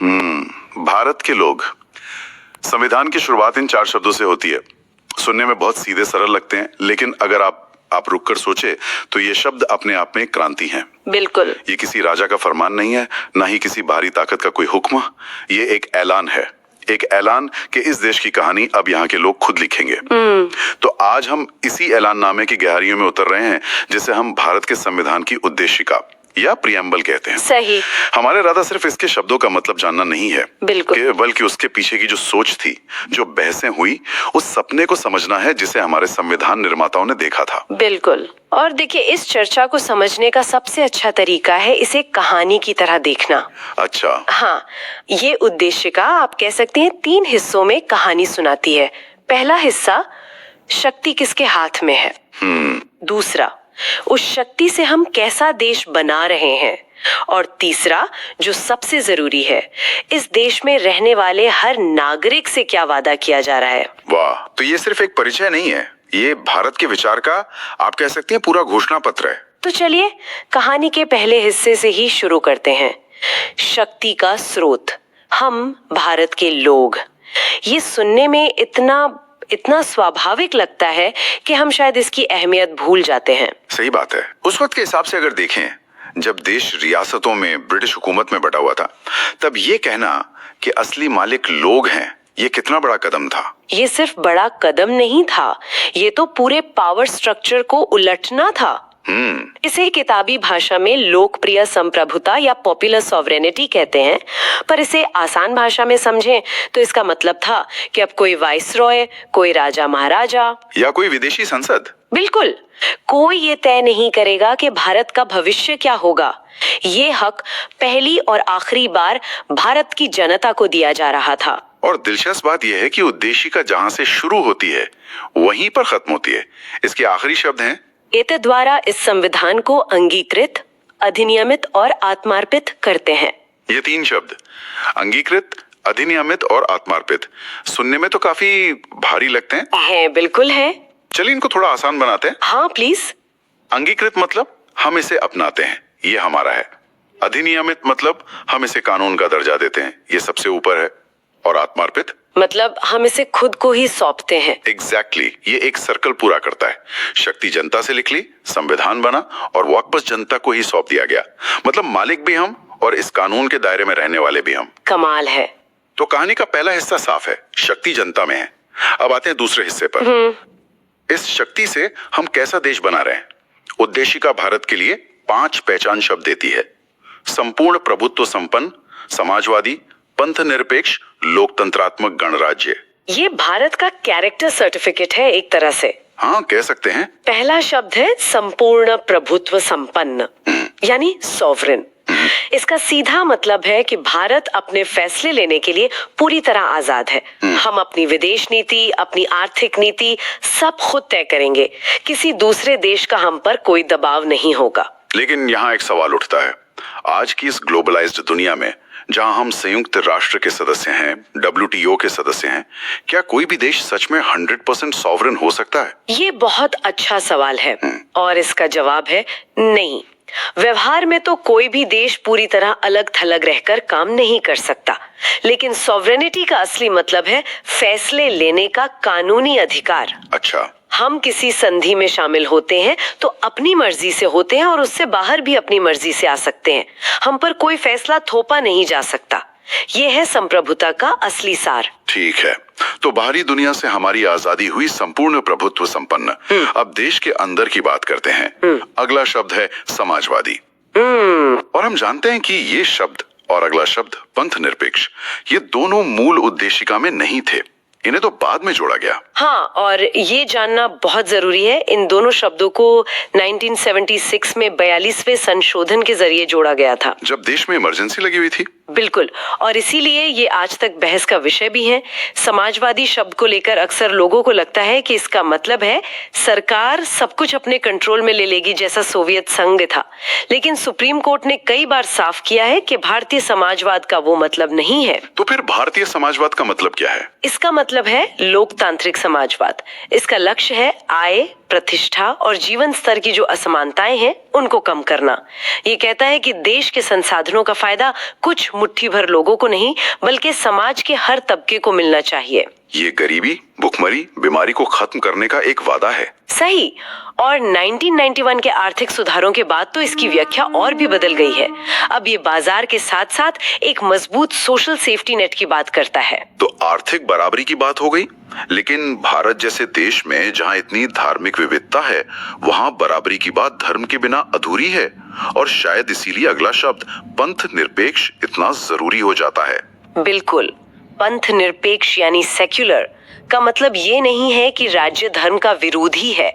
भारत के लोग। संविधान की शुरुआत इन 4 शब्दों से होती है। सुनने में बहुत सीधे सरल लगते हैं, लेकिन अगर आप रुककर सोचे तो ये शब्द अपने आप में एक क्रांति है। बिल्कुल। ये किसी राजा का फरमान नहीं है, ना ही किसी भारी ताकत का कोई हुक्म। ये एक ऐलान है, एक ऐलान कि इस देश की कहानी अब यहाँ के लोग खुद लिखेंगे। तो आज हम इसी ऐलाननामे की गहराइयों में उतर रहे हैं, जिसे हम भारत के संविधान की उद्देशिका या प्रियम्बल कहते हैं। सही। हमारा इरादा सिर्फ इसके शब्दों का मतलब जानना नहीं है, बिल्कुल, बल्कि उसके पीछे की जो सोच थी, जो बहसें हुई, उस सपने को समझना है जिसे हमारे संविधान निर्माताओं ने देखा था। बिल्कुल। और देखिए, इस चर्चा को समझने का सबसे अच्छा तरीका है इसे कहानी की तरह देखना। अच्छा। हाँ, ये उद्देशिका आप कह सकते हैं 3 हिस्सों में कहानी सुनाती है। पहला हिस्सा, शक्ति किसके हाथ में है। दूसरा, उस शक्ति से हम कैसा देश बना रहे हैं। और तीसरा, जो सबसे जरूरी है, इस देश में रहने वाले हर नागरिक से क्या वादा किया जा रहा है। वाह, तो ये सिर्फ एक परिचय नहीं है, ये भारत के विचार का आप कह सकते हैं पूरा घोषणा पत्र है। तो चलिए कहानी के पहले हिस्से से ही शुरू करते हैं। शक्ति का स्रोत, हम भारत के लोग। ये सुनने में इतना स्वाभाविक लगता है कि हम शायद इसकी अहमियत भूल जाते हैं। सही बात है। उस वक्त के हिसाब से अगर देखें, जब देश रियासतों में ब्रिटिश हुकूमत में बटा हुआ था, तब ये कहना कि असली मालिक लोग हैं, ये कितना बड़ा कदम था। ये सिर्फ बड़ा कदम नहीं था, ये तो पूरे पावर स्ट्रक्चर को उलटना था। इसे किताबी भाषा में लोकप्रिय संप्रभुता या पॉपुलर सॉवरेनिटी कहते हैं, पर इसे आसान भाषा में समझें तो इसका मतलब था कि अब कोई वाइसरॉय, कोई राजा महाराजा या कोई विदेशी संसद, बिल्कुल, कोई ये तय नहीं करेगा कि भारत का भविष्य क्या होगा। ये हक पहली और आखिरी बार भारत की जनता को दिया जा रहा था। और दिलचस्प बात यह है कि उद्देशिका जहां से शुरू होती है वहीं पर खत्म होती है। इसके आखिरी शब्द हैं, एते द्वारा इस संविधान को अंगीकृत, अधिनियमित और आत्मार्पित करते हैं। ये 3 शब्द, अंगीकृत, अधिनियमित और आत्मार्पित, सुनने में तो काफी भारी लगते हैं। बिल्कुल है। चलिए इनको थोड़ा आसान बनाते हैं। हाँ प्लीज। अंगीकृत मतलब हम इसे अपनाते हैं, ये हमारा है। अधिनियमित मतलब हम इसे कानून का दर्जा देते हैं, ये सबसे ऊपर है। और आत्मार्पित मतलब हम इसे खुद को ही सौंपते हैं। एग्जैक्टली, ये एक सर्कल पूरा करता है। शक्ति जनता से निकली, संविधान बना और वापस जनता को ही सौंप दिया गया। मतलब मालिक भी हम और इस कानून के दायरे में रहने वाले भी हम। कमाल है। तो कहानी का पहला हिस्सा साफ है, शक्ति जनता में है। अब आते हैं दूसरे हिस्से पर। इस शक्ति से हम कैसा देश बना रहे हैं। उद्देशिका भारत के लिए 5 पहचान शब्द देती है। संपूर्ण प्रभुत्व संपन्न, समाजवादी, पंथ निरपेक्ष, लोकतंत्रात्मक गणराज्य। ये भारत का कैरेक्टर सर्टिफिकेट है एक तरह से। हाँ, कह सकते हैं। पहला शब्द है संपूर्ण प्रभुत्व संपन्न, यानी सॉवरेन। इसका सीधा मतलब है कि भारत अपने फैसले लेने के लिए पूरी तरह आजाद है। हम अपनी विदेश नीति, अपनी आर्थिक नीति सब खुद तय करेंगे। किसी दूसरे देश का हम पर कोई दबाव नहीं होगा। लेकिन यहाँ एक सवाल उठता है, आज की इस ग्लोबलाइज्ड दुनिया में जहां हम संयुक्त राष्ट्र के सदस्य हैं, WTO के सदस्य हैं, क्या कोई भी देश सच में 100% सॉवरेन हो सकता है? ये बहुत अच्छा सवाल है और इसका जवाब है नहीं। व्यवहार में तो कोई भी देश पूरी तरह अलग थलग रहकर काम नहीं कर सकता, लेकिन सॉवरेनिटी का असली मतलब है फैसले लेने का कानूनी अधिकार। अच्छा। हम किसी संधि में शामिल होते हैं तो अपनी मर्जी से होते हैं और उससे बाहर भी अपनी मर्जी से आ सकते हैं। हम पर कोई फैसला थोपा नहीं जा सकता। ये है संप्रभुता का असली सार। ठीक है, तो बाहरी दुनिया से हमारी आजादी हुई संपूर्ण प्रभुत्व संपन्न। अब देश के अंदर की बात करते हैं। अगला शब्द है समाजवादी। और हम जानते हैं कि ये शब्द और अगला शब्द पंथ निरपेक्ष, ये दोनों मूल उद्देशिका में नहीं थे, इन्हें तो बाद में जोड़ा गया। हाँ, और ये जानना बहुत जरूरी है, इन दोनों शब्दों को 1976 में 42वें संशोधन के जरिए जोड़ा गया था, जब देश में इमरजेंसी लगी हुई थी। बिल्कुल, और इसीलिए ये आज तक बहस का विषय भी है। समाजवादी शब्द को लेकर अक्सर लोगों को लगता है कि इसका मतलब है सरकार सब कुछ अपने कंट्रोल में ले लेगी, जैसा सोवियत संघ था। लेकिन सुप्रीम कोर्ट ने कई बार साफ किया है कि भारतीय समाजवाद का वो मतलब नहीं है। तो फिर भारतीय समाजवाद का मतलब क्या है? इसका मतलब है लोकतांत्रिक समाजवाद। इसका लक्ष्य है आय, प्रतिष्ठा और जीवन स्तर की जो असमानताएं हैं उनको कम करना। ये कहता है कि देश के संसाधनों का फायदा कुछ मुट्ठी भर लोगों को नहीं बल्कि समाज के हर तबके को मिलना चाहिए। ये गरीबी, भुखमरी, बीमारी को खत्म करने का एक वादा है। सही। और 1991 के आर्थिक सुधारों के बाद तो इसकी व्याख्या और भी बदल गई है। अब ये बाजार के साथ साथ एक मजबूत सोशल सेफ्टी नेट की बात करता है। तो आर्थिक बराबरी की बात हो गई, लेकिन भारत जैसे देश में जहां इतनी धार्मिक विविधता है, वहां बराबरी की बात धर्म के बिना अधूरी है। और शायद इसीलिए अगला शब्द पंथ निरपेक्ष इतना जरूरी हो जाता है। बिल्कुल। पंथ निरपेक्ष यानी सेक्युलर का मतलब ये नहीं है कि राज्य धर्म का विरोधी है।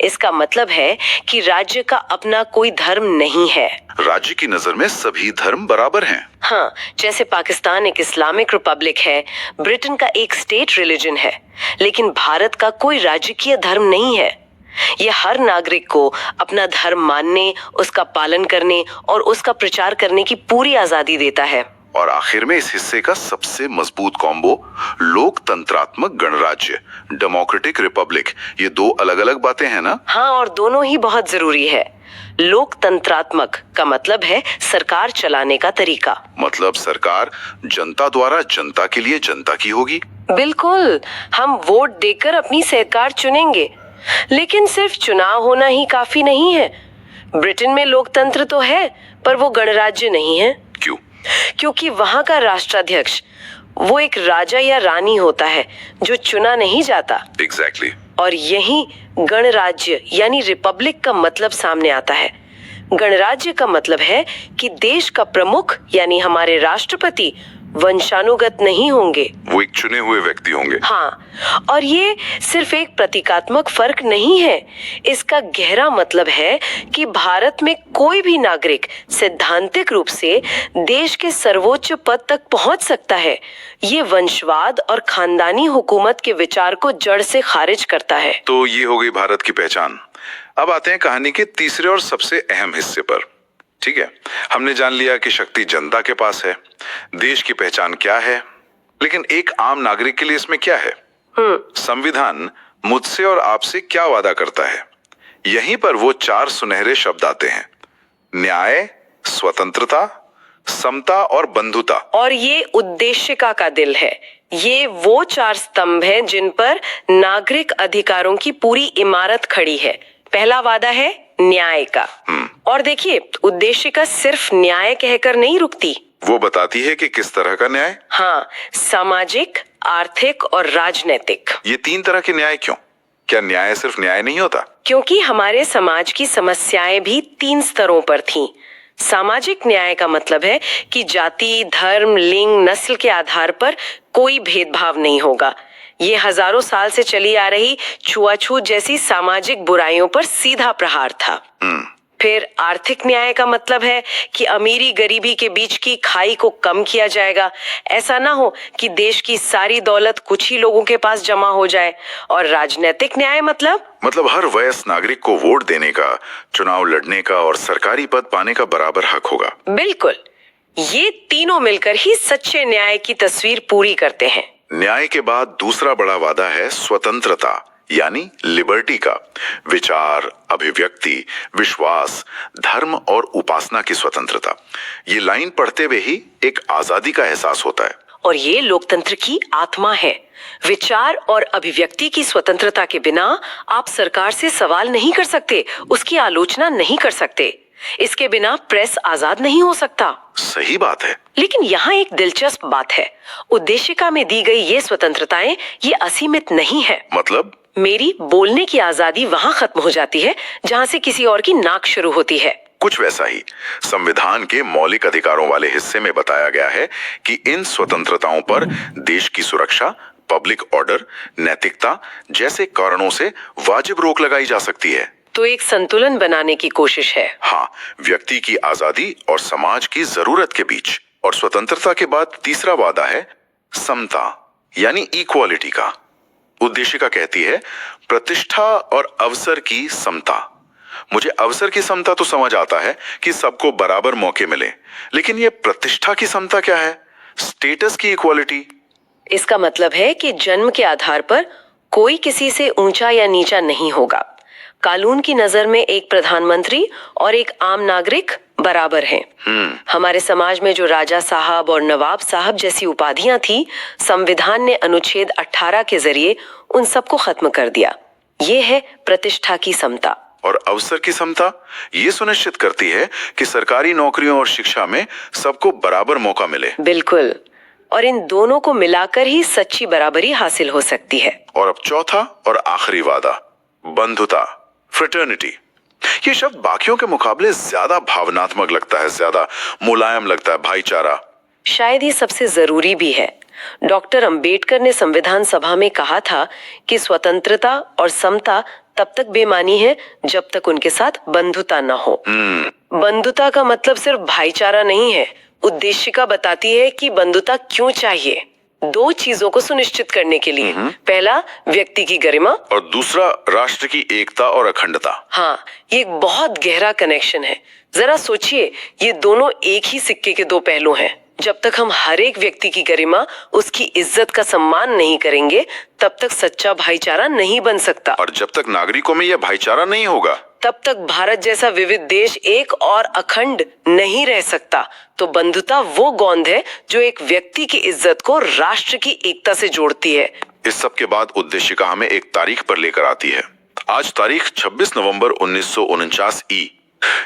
इसका मतलब है कि राज्य का अपना कोई धर्म नहीं है। राज्य की नजर में सभी धर्म बराबर हैं। हाँ, जैसे पाकिस्तान एक इस्लामिक रिपब्लिक है, ब्रिटेन का एक स्टेट रिलीजन है, लेकिन भारत का कोई राजकीय धर्म नहीं है। ये हर नागरिक को अपना धर्म मानने, उसका पालन करने और उसका प्रचार करने की पूरी आजादी देता है। और आखिर में इस हिस्से का सबसे मजबूत कॉम्बो लोकतंत्रात्मक गणराज्य, डेमोक्रेटिक रिपब्लिक। ये दो अलग अलग बातें हैं ना? हाँ, और दोनों ही बहुत जरूरी है। लोकतंत्रात्मक का मतलब है सरकार चलाने का तरीका। मतलब सरकार जनता द्वारा जनता के लिए जनता की होगी। बिल्कुल। हम वोट देकर अपनी सरकार चुनेंगे, लेकिन सिर्फ चुनाव होना ही काफी नहीं है। ब्रिटेन में लोकतंत्र तो है, पर वो गणराज्य नहीं है। क्यों? क्योंकि वहाँ का राष्ट्राध्यक्ष वो एक राजा या रानी होता है जो चुना नहीं जाता। एग्जैक्टली। और यही गणराज्य यानी रिपब्लिक का मतलब सामने आता है। गणराज्य का मतलब है कि देश का प्रमुख यानी हमारे राष्ट्रपति वंशानुगत नहीं होंगे, वो एक चुने हुए व्यक्ति होंगे। हाँ, और ये सिर्फ एक प्रतीकात्मक फर्क नहीं है। इसका गहरा मतलब है कि भारत में कोई भी नागरिक सैद्धांतिक रूप से देश के सर्वोच्च पद तक पहुंच सकता है। ये वंशवाद और खानदानी हुकूमत के विचार को जड़ से खारिज करता है। तो ये हो गई भारत की पहचान। अब आते हैं कहानी के तीसरे और सबसे अहम हिस्से पर। ठीक है, हमने जान लिया कि शक्ति जनता के पास है, देश की पहचान क्या है, लेकिन एक आम नागरिक के लिए इसमें क्या है? संविधान मुझसे और आपसे क्या वादा करता है? यहीं पर वो चार सुनहरे शब्द आते हैं: न्याय, स्वतंत्रता, समता और बंधुता। और ये उद्देशिका का दिल है। ये वो चार स्तंभ हैं जिन पर नागरिक अधिकारों की पूरी इमारत खड़ी है। पहला वादा है न्याय का। और देखिए, उद्देशिका सिर्फ न्याय कहकर नहीं रुकती। वो बताती है कि किस तरह का न्याय। हाँ, सामाजिक, आर्थिक और राजनीतिक। ये तीन तरह के न्याय क्यों? क्या न्याय सिर्फ न्याय नहीं होता? क्योंकि हमारे समाज की समस्याएं भी तीन स्तरों पर थीं। सामाजिक न्याय का मतलब है कि जाति, धर्म, लिंग, नस्ल के आधार पर कोई भेदभाव नहीं होगा। ये हजारों साल से चली आ रही छुआछूत जैसी सामाजिक बुराइयों पर सीधा प्रहार था। फिर आर्थिक न्याय का मतलब है कि अमीरी गरीबी के बीच की खाई को कम किया जाएगा। ऐसा ना हो कि देश की सारी दौलत कुछ ही लोगों के पास जमा हो जाए। और राजनीतिक न्याय मतलब हर वयस्क नागरिक को वोट देने का, चुनाव लड़ने का और सरकारी पद पाने का बराबर हक होगा। बिल्कुल। ये तीनों मिलकर ही सच्चे न्याय की तस्वीर पूरी करते हैं। न्याय के बाद दूसरा बड़ा वादा है स्वतंत्रता यानी लिबर्टी का। विचार, अभिव्यक्ति, विश्वास, धर्म और उपासना की स्वतंत्रता। ये लाइन पढ़ते हुए ही एक आजादी का एहसास होता है। और ये लोकतंत्र की आत्मा है। विचार और अभिव्यक्ति की स्वतंत्रता के बिना आप सरकार से सवाल नहीं कर सकते, उसकी आलोचना नहीं कर सकते। इसके बिना प्रेस आजाद नहीं हो सकता। सही बात है। लेकिन यहाँ एक दिलचस्प बात है। उद्देशिका में दी गई ये स्वतंत्रताएं ये असीमित नहीं है। मतलब? मेरी बोलने की आजादी वहाँ खत्म हो जाती है जहाँ से किसी और की नाक शुरू होती है। कुछ वैसा ही संविधान के मौलिक अधिकारों वाले हिस्से में बताया गया है कि इन स्वतंत्रताओं पर देश की सुरक्षा, पब्लिक ऑर्डर, नैतिकता जैसे कारणों से वाजिब रोक लगाई जा सकती है। तो एक संतुलन बनाने की कोशिश है। हाँ, व्यक्ति की आजादी और समाज की जरूरत के बीच। और स्वतंत्रता के बाद तीसरा वादा है समता यानी इक्वालिटी का। उद्देशिका कहती है प्रतिष्ठा और अवसर की समता। मुझे अवसर की समता तो समझ आता है कि सबको बराबर मौके मिले, लेकिन ये प्रतिष्ठा की समता क्या है? स्टेटस की इक्वालिटी। इसका मतलब है कि जन्म के आधार पर कोई किसी से ऊंचा या नीचा नहीं होगा। कानून की नजर में एक प्रधानमंत्री और एक आम नागरिक बराबर हैं। हमारे समाज में जो राजा साहब और नवाब साहब जैसी उपाधियां थी, संविधान ने अनुच्छेद 18 के जरिए उन सबको खत्म कर दिया। ये है प्रतिष्ठा की समता। और अवसर की समता ये सुनिश्चित करती है कि सरकारी नौकरियों और शिक्षा में सबको बराबर मौका मिले। बिल्कुल, और इन दोनों को मिलाकर ही सच्ची बराबरी हासिल हो सकती है। और अब चौथा और आखिरी वादा, बंधुता, फ्रेटर्निटी। ये शब्द बाकियों के मुकाबले ज्यादा भावनात्मक लगता है, ज्यादा मुलायम लगता है, भाईचारा। शायद ये सबसे जरूरी भी है। डॉक्टर अंबेडकर ने संविधान सभा में कहा था कि स्वतंत्रता और समता तब तक बेमानी है जब तक उनके साथ बंधुता न हो। बंधुता का मतलब सिर्फ भाईचारा नहीं है। उद्देशिका बताती है कि बंधुता क्यों चाहिए। दो चीजों को सुनिश्चित करने के लिए, पहला व्यक्ति की गरिमा और दूसरा राष्ट्र की एकता और अखंडता। हाँ, ये एक बहुत गहरा कनेक्शन है। जरा सोचिए, ये दोनों एक ही सिक्के के दो पहलू हैं। जब तक हम हर एक व्यक्ति की गरिमा, उसकी इज्जत का सम्मान नहीं करेंगे, तब तक सच्चा भाईचारा नहीं बन सकता। और जब तक नागरिकों में यह भाईचारा नहीं होगा, तब तक भारत जैसा विविध देश एक और अखंड नहीं रह सकता। तो बंधुता वो गोंद है जो एक व्यक्ति की इज्जत को राष्ट्र की एकता से जोड़ती है। इस सब के बाद उद्देशिका हमें एक तारीख पर लेकर आती है। आज तारीख 26 नवंबर 1949 ई।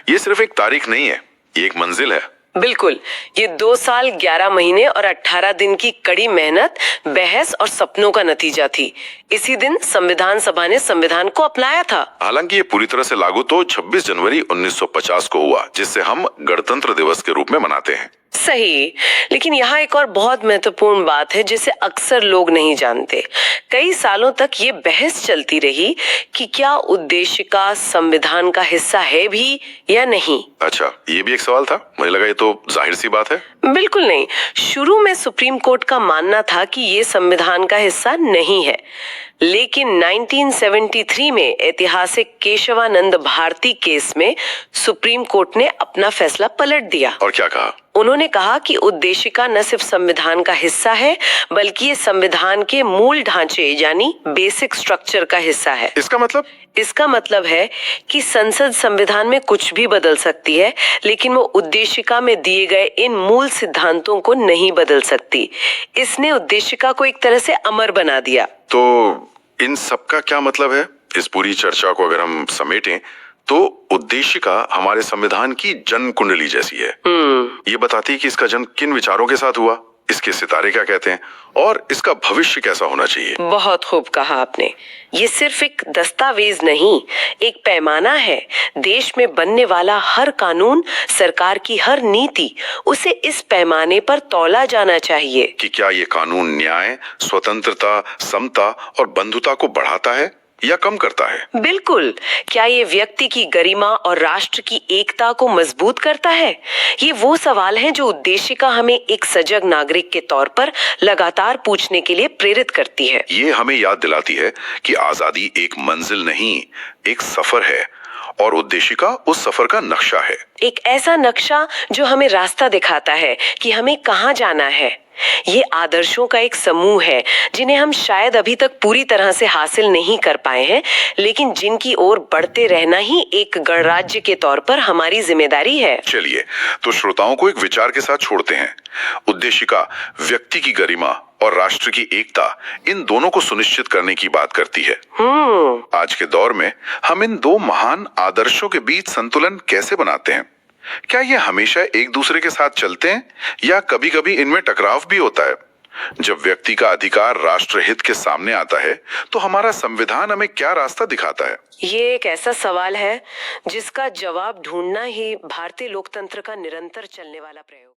ये सिर्फ एक तारीख नहीं है, ये एक मंजिल है। बिल्कुल, ये 2 साल 11 महीने और 18 दिन की कड़ी मेहनत, बहस और सपनों का नतीजा थी। इसी दिन संविधान सभा ने संविधान को अपनाया था। हालांकि ये पूरी तरह से लागू तो 26 जनवरी 1950 को हुआ, जिसे हम गणतंत्र दिवस के रूप में मनाते हैं। सही, लेकिन यहाँ एक और बहुत महत्वपूर्ण बात है जिसे अक्सर लोग नहीं जानते। कई सालों तक ये बहस चलती रही कि क्या उद्देशिका संविधान का हिस्सा है भी या नहीं। अच्छा, ये भी एक सवाल था। मुझे लगा ये तो जाहिर सी बात है। बिल्कुल नहीं। शुरू में सुप्रीम कोर्ट का मानना था कि ये संविधान का हिस्सा नहीं है, लेकिन 1973 में ऐतिहासिक केशवानंद भारती केस में सुप्रीम कोर्ट ने अपना फैसला पलट दिया। और क्या कहा? उन्होंने कहा कि उद्देशिका न सिर्फ संविधान का हिस्सा है, बल्कि ये संविधान के मूल ढांचे यानी बेसिक स्ट्रक्चर का हिस्सा है। इसका मतलब है कि संसद संविधान में कुछ भी बदल सकती है, लेकिन वो उद्देशिका में दिए गए इन मूल सिद्धांतों को नहीं बदल सकती। इसने उद्देशिका को एक तरह से अमर बना दिया। तो इन सब का क्या मतलब है? इस पूरी चर्चा को अगर हम समेटें तो उद्देशिका हमारे संविधान की जन्म कुंडली जैसी है। ये बताती है कि इसका जन्म किन विचारों के साथ हुआ, इसके सितारे क्या कहते हैं और इसका भविष्य कैसा होना चाहिए। बहुत खूब कहा आपने। ये सिर्फ एक दस्तावेज नहीं, एक पैमाना है। देश में बनने वाला हर कानून, सरकार की हर नीति, उसे इस पैमाने पर तौला जाना चाहिए कि क्या ये कानून न्याय, स्वतंत्रता, समता और बंधुता को बढ़ाता है या कम करता है। बिल्कुल, क्या ये व्यक्ति की गरिमा और राष्ट्र की एकता को मजबूत करता है? ये वो सवाल हैं जो उद्देशिका हमें एक सजग नागरिक के तौर पर लगातार पूछने के लिए प्रेरित करती है। ये हमें याद दिलाती है कि आजादी एक मंजिल नहीं, एक सफर है और उद्देशिका उस सफर का नक्शा है। एक ऐसा नक्शा जो हमें रास्ता दिखाता है कि हमें कहाँ जाना है। ये आदर्शों का एक समूह है जिन्हें हम शायद अभी तक पूरी तरह से हासिल नहीं कर पाए हैं, लेकिन जिनकी ओर बढ़ते रहना ही एक गणराज्य के तौर पर हमारी जिम्मेदारी है। चलिए, तो श्रोताओं को एक विचार के साथ छोड़ते हैं। उद्देशिका व्यक्ति की गरिमा और राष्ट्र की एकता, इन दोनों को सुनिश्चित करने की बात करती है। आज के दौर में हम इन दो महान आदर्शों के बीच संतुलन कैसे बनाते हैं? क्या ये हमेशा एक दूसरे के साथ चलते हैं या कभी-कभी इनमें टकराव भी होता है? जब व्यक्ति का अधिकार राष्ट्र हित के सामने आता है, तो हमारा संविधान हमें क्या रास्ता दिखाता है? ये एक ऐसा सवाल है जिसका जवाब ढूंढना ही भारतीय लोकतंत्र का निरंतर चलने वाला प्रयोग